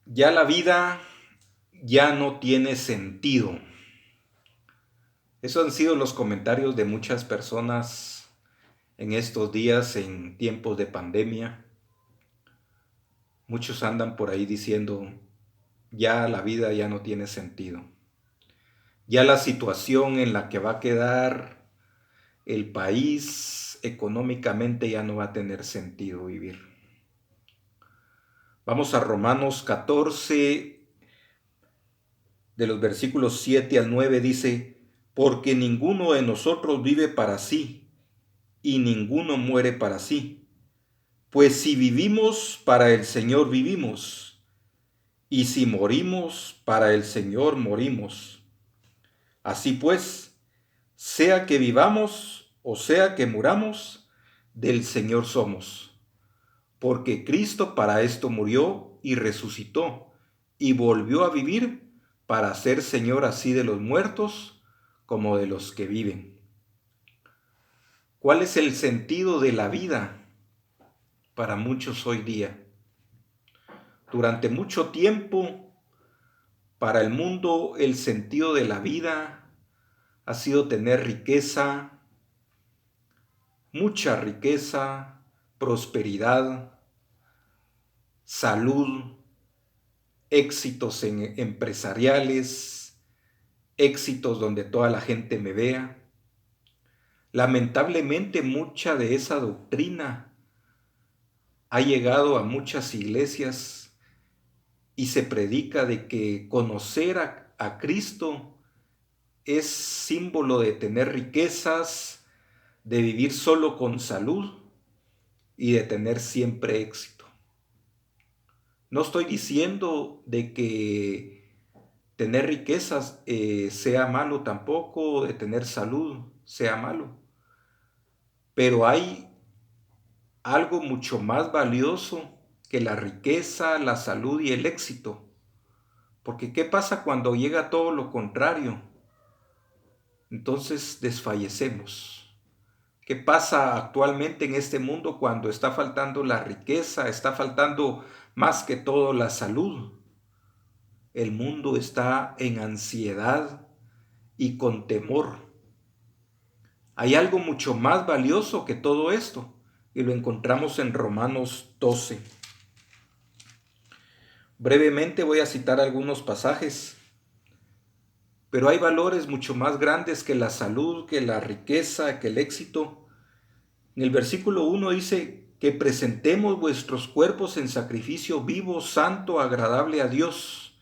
Ya la vida ya no tiene sentido. Esos han sido los comentarios de muchas personas en estos días, en tiempos de pandemia. Muchos andan por ahí diciendo, ya la vida ya no tiene sentido. Ya la situación en la que va a quedar el país económicamente ya no va a tener sentido vivir. Vamos a Romanos 14, de los versículos 7 al 9, dice, porque ninguno de nosotros vive para sí, y ninguno muere para sí. Pues si vivimos, para el Señor vivimos, y si morimos, para el Señor morimos. Así pues, sea que vivamos o sea que muramos, del Señor somos. Porque Cristo para esto murió y resucitó, y volvió a vivir para ser Señor así de los muertos como de los que viven. ¿Cuál es el sentido de la vida para muchos hoy día? Durante mucho tiempo, para el mundo, el sentido de la vida ha sido tener riqueza, mucha riqueza, prosperidad, salud, éxitos empresariales, éxitos donde toda la gente me vea. Lamentablemente, mucha de esa doctrina ha llegado a muchas iglesias y se predica de que conocer a Cristo es símbolo de tener riquezas, de vivir solo con salud y de tener siempre éxito. No estoy diciendo de que tener riquezas sea malo tampoco, de tener salud sea malo, pero hay algo mucho más valioso que la riqueza, la salud y el éxito. Porque ¿qué pasa cuando llega todo lo contrario? Entonces desfallecemos. ¿Qué pasa actualmente en este mundo cuando está faltando la riqueza, está faltando más que todo la salud? El mundo está en ansiedad y con temor. Hay algo mucho más valioso que todo esto y lo encontramos en Romanos 12. Brevemente voy a citar algunos pasajes, pero hay valores mucho más grandes que la salud, que la riqueza, que el éxito. En el versículo 1 dice que presentemos vuestros cuerpos en sacrificio vivo, santo, agradable a Dios.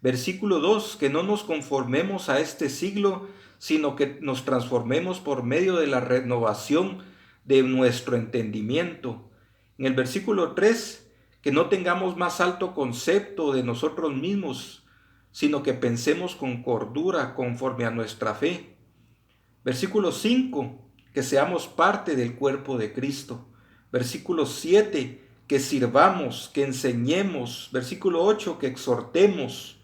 Versículo 2, que no nos conformemos a este siglo, sino que nos transformemos por medio de la renovación de nuestro entendimiento. En el versículo 3, que no tengamos más alto concepto de nosotros mismos, sino que pensemos con cordura conforme a nuestra fe. Versículo 5, que seamos parte del cuerpo de Cristo. Versículo 7, que sirvamos, que enseñemos. Versículo 8, que exhortemos.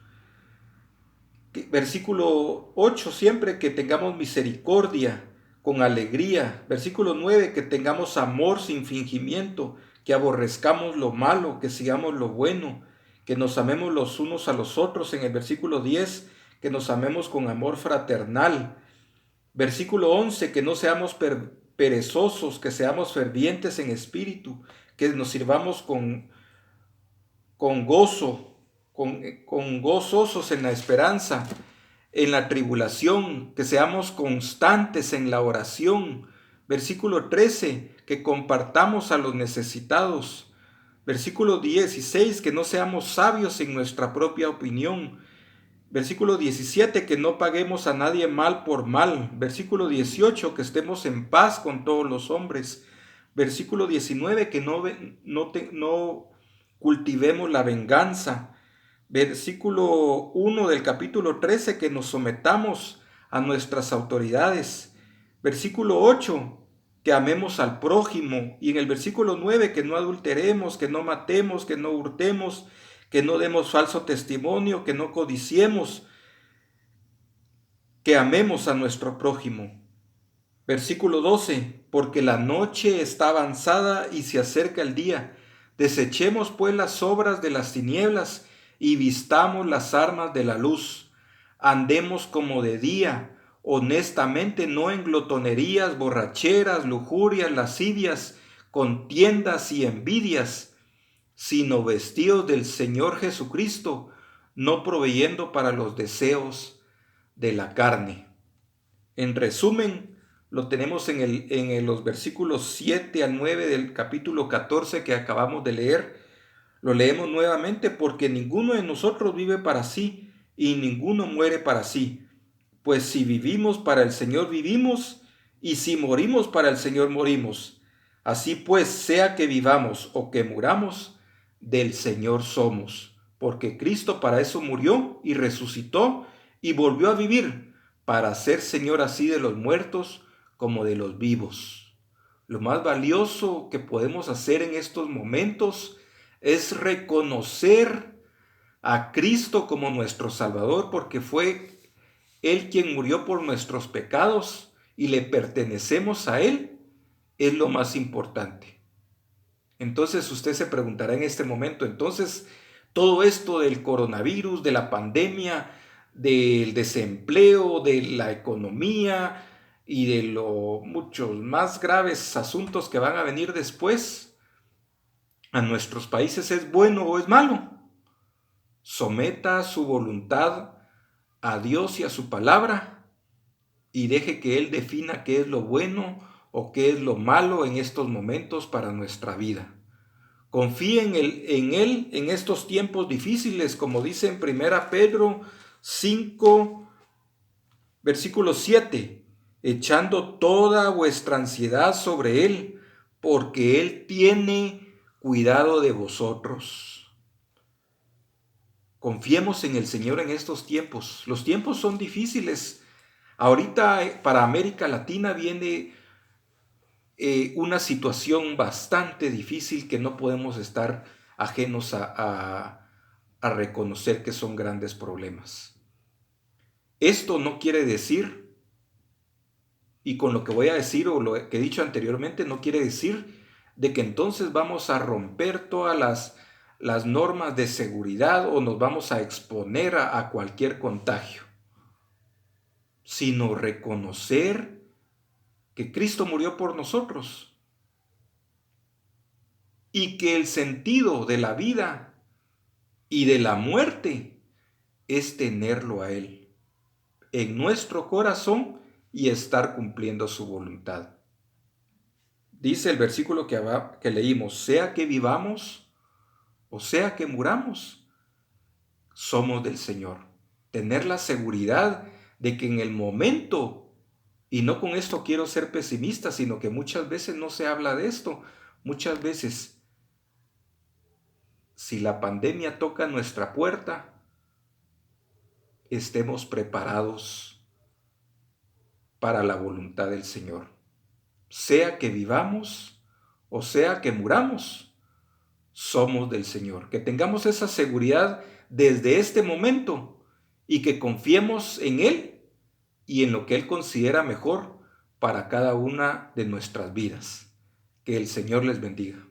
Versículo 8, siempre que tengamos misericordia con alegría. Versículo 9, que tengamos amor sin fingimiento, que aborrezcamos lo malo, que sigamos lo bueno, que nos amemos los unos a los otros. En el versículo 10, que nos amemos con amor fraternal. Versículo 11, que no seamos perezosos, que seamos fervientes en espíritu, que nos sirvamos con gozo, con gozosos en la esperanza, en la tribulación, que seamos constantes en la oración. Versículo 13, que compartamos a los necesitados. Versículo 16, que no seamos sabios en nuestra propia opinión. Versículo 17, que no paguemos a nadie mal por mal. Versículo 18, que estemos en paz con todos los hombres. Versículo 19, que no cultivemos la venganza. Versículo 1 del capítulo 13, que nos sometamos a nuestras autoridades. Versículo 8, que amemos al prójimo. Y en el versículo 9, que no adulteremos, que no matemos, que no hurtemos, que no demos falso testimonio, que no codiciemos, que amemos a nuestro prójimo. Versículo 12, porque la noche está avanzada y se acerca el día. Desechemos pues las obras de las tinieblas y vistamos las armas de la luz. Andemos como de día, honestamente, no en glotonerías, borracheras, lujurias, lascivias, contiendas y envidias, sino vestidos del Señor Jesucristo, no proveyendo para los deseos de la carne. En resumen, lo tenemos en los versículos 7 al 9 del capítulo 14 que acabamos de leer. Lo leemos nuevamente: porque ninguno de nosotros vive para sí y ninguno muere para sí. Pues si vivimos, para el Señor vivimos, y si morimos, para el Señor morimos. Así pues, sea que vivamos o que muramos, del Señor somos. Porque Cristo para eso murió y resucitó y volvió a vivir, para ser Señor así de los muertos como de los vivos. Lo más valioso que podemos hacer en estos momentos es reconocer a Cristo como nuestro Salvador, porque fue Él quien murió por nuestros pecados y le pertenecemos a Él. Es lo más importante. Entonces usted se preguntará en este momento, entonces todo esto del coronavirus, de la pandemia, del desempleo, de la economía y de los muchos más graves asuntos que van a venir después a nuestros países, ¿es bueno o es malo? Someta su voluntad a Dios y a su palabra y deje que Él defina qué es lo bueno o qué es lo malo en estos momentos para nuestra vida. Confíe en Él en estos tiempos difíciles, como dice en 1 Pedro 5, versículo 7, echando toda vuestra ansiedad sobre Él, porque Él tiene cuidado de vosotros. Confiemos en el Señor en estos tiempos. Los tiempos son difíciles. Ahorita para América Latina viene una situación bastante difícil que no podemos estar ajenos a reconocer que son grandes problemas. Esto no quiere decir, y con lo que voy a decir o lo que he dicho anteriormente, no quiere decir de que entonces vamos a romper todas las normas de seguridad o nos vamos a exponer a cualquier contagio, sino reconocer que Cristo murió por nosotros y que el sentido de la vida y de la muerte es tenerlo a Él en nuestro corazón y estar cumpliendo su voluntad. Dice el versículo que leímos: sea que vivamos o sea que muramos, somos del Señor. Tener la seguridad de que en el momento, y no con esto quiero ser pesimista, sino que muchas veces no se habla de esto, muchas veces si la pandemia toca nuestra puerta, estemos preparados para la voluntad del Señor. Sea que vivamos o sea que muramos, somos del Señor. Que tengamos esa seguridad desde este momento y que confiemos en Él y en lo que Él considera mejor para cada una de nuestras vidas. Que el Señor les bendiga.